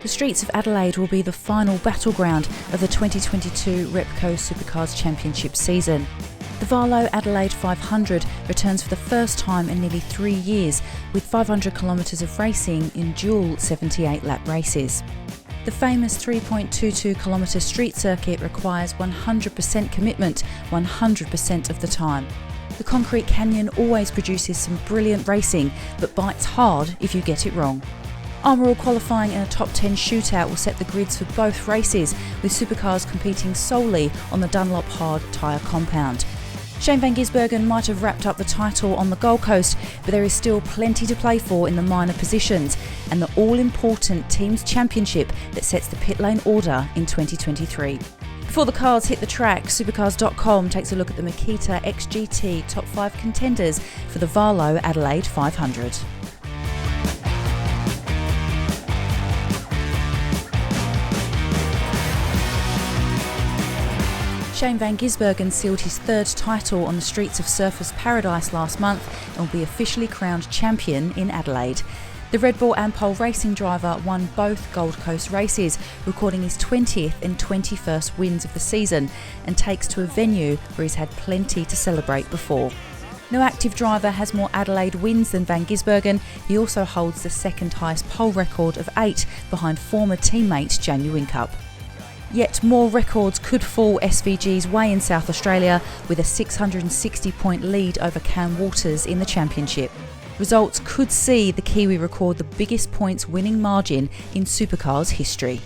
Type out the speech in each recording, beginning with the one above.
The streets of Adelaide will be the final battleground of the 2022 Repco Supercars Championship season. The VALO Adelaide 500 returns for the first time in nearly 3 years, with 500 kilometres of racing in dual 78-lap races. The famous 3.22 kilometre street circuit requires 100% commitment 100% of the time. The concrete canyon always produces some brilliant racing, but bites hard if you get it wrong. Armoural qualifying in a top 10 shootout will set the grids for both races, with supercars competing solely on the Dunlop hard tyre compound. Shane van Gisbergen might have wrapped up the title on the Gold Coast, but there is still plenty to play for in the minor positions and the all-important Teams Championship that sets the pit lane order in 2023. Before the cars hit the track, Supercars.com takes a look at the Makita XGT Top 5 contenders for the VALO Adelaide 500. Shane van Gisbergen sealed his third title on the streets of Surfers Paradise last month and will be officially crowned champion in Adelaide. The Red Bull Ampol racing driver won both Gold Coast races, recording his 20th and 21st wins of the season, and takes to a venue where he's had plenty to celebrate before. No active driver has more Adelaide wins than van Gisbergen. He also holds the second highest pole record of 8 behind former teammate Jamie Whincup. Yet more records could fall SVG's way in South Australia, with a 660-point lead over Cam Waters in the championship. Results could see the Kiwi record the biggest points winning margin in supercars history.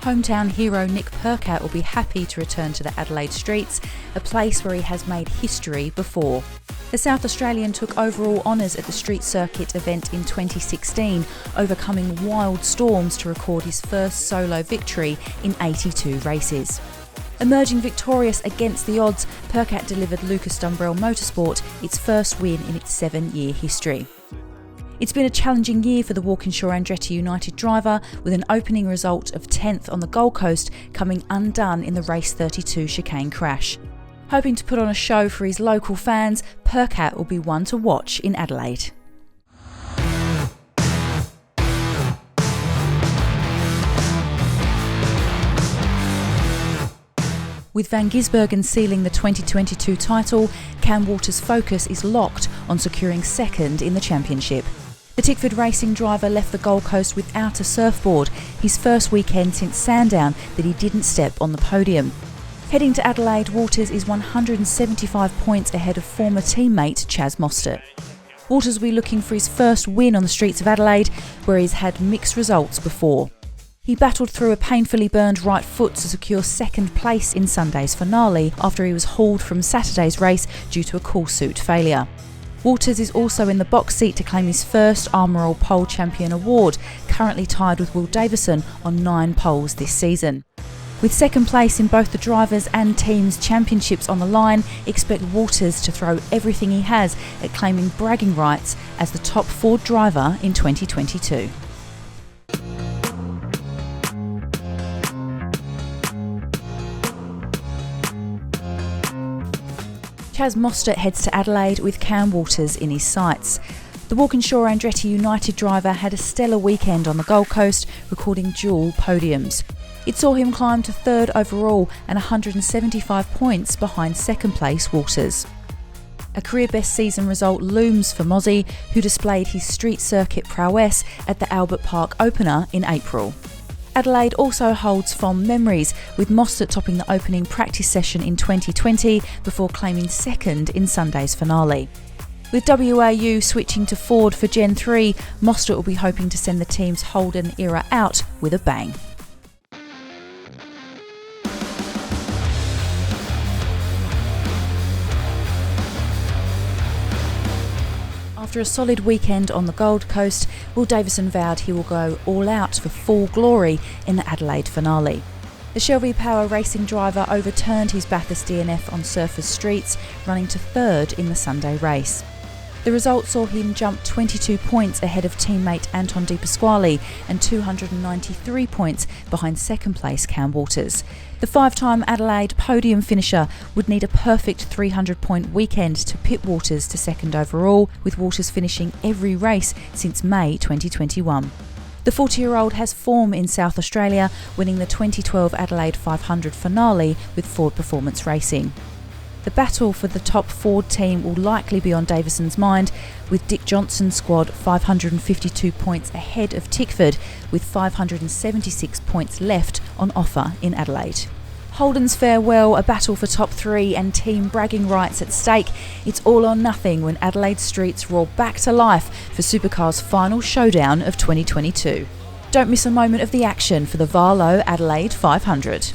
Hometown hero Nick Percat will be happy to return to the Adelaide streets, a place where he has made history before. The South Australian took overall honours at the street circuit event in 2016, overcoming wild storms to record his first solo victory in 82 races. Emerging victorious against the odds, Percat delivered Lucas Dumbrell Motorsport its first win in its 7-year history. It's been a challenging year for the Walkinshaw Andretti United driver, with an opening result of 10th on the Gold Coast coming undone in the race 32 chicane crash. Hoping to put on a show for his local fans, Percat will be one to watch in Adelaide. With van Gisbergen sealing the 2022 title, Cam Waters' focus is locked on securing second in the championship. The Tickford racing driver left the Gold Coast without a surfboard, his first weekend since Sandown that he didn't step on the podium. Heading to Adelaide, Waters is 175 points ahead of former teammate Chaz Mostert. Waters will be looking for his first win on the streets of Adelaide, where he's had mixed results before. He battled through a painfully burned right foot to secure second place in Sunday's finale after he was hauled from Saturday's race due to a cool suit failure. Waters is also in the box seat to claim his first Armoural Pole Champion award, currently tied with Will Davison on 9 poles this season. With second place in both the Drivers' and Teams' Championships on the line, expect Waters to throw everything he has at claiming bragging rights as the top Ford driver in 2022. Chaz Mostert heads to Adelaide with Cam Waters in his sights. The Walkinshaw Andretti United driver had a stellar weekend on the Gold Coast, recording dual podiums. It saw him climb to third overall and 175 points behind second place Waters. A career best season result looms for Mozzie, who displayed his street circuit prowess at the Albert Park opener in April. Adelaide also holds fond memories, with Mostert topping the opening practice session in 2020 before claiming second in Sunday's finale. With WAU switching to Ford for Gen 3, Mostert will be hoping to send the team's Holden era out with a bang. After a solid weekend on the Gold Coast, Will Davison vowed he will go all out for full glory in the Adelaide finale. The Shelby Power racing driver overturned his Bathurst DNF on Surfers Streets, running to third in the Sunday race. The result saw him jump 22 points ahead of teammate Anton De Pasquale and 293 points behind second place Cam Waters. The 5-time Adelaide podium finisher would need a perfect 300-point weekend to pit Waters to second overall, with Waters finishing every race since May 2021. The 40-year-old has form in South Australia, winning the 2012 Adelaide 500 finale with Ford Performance Racing. The battle for the top Ford team will likely be on Davison's mind, with Dick Johnson's squad 552 points ahead of Tickford, with 576 points left on offer in Adelaide. Holden's farewell, a battle for top 3 and team bragging rights at stake. It's all or nothing when Adelaide streets roar back to life for Supercars' final showdown of 2022. Don't miss a moment of the action for the VALO Adelaide 500.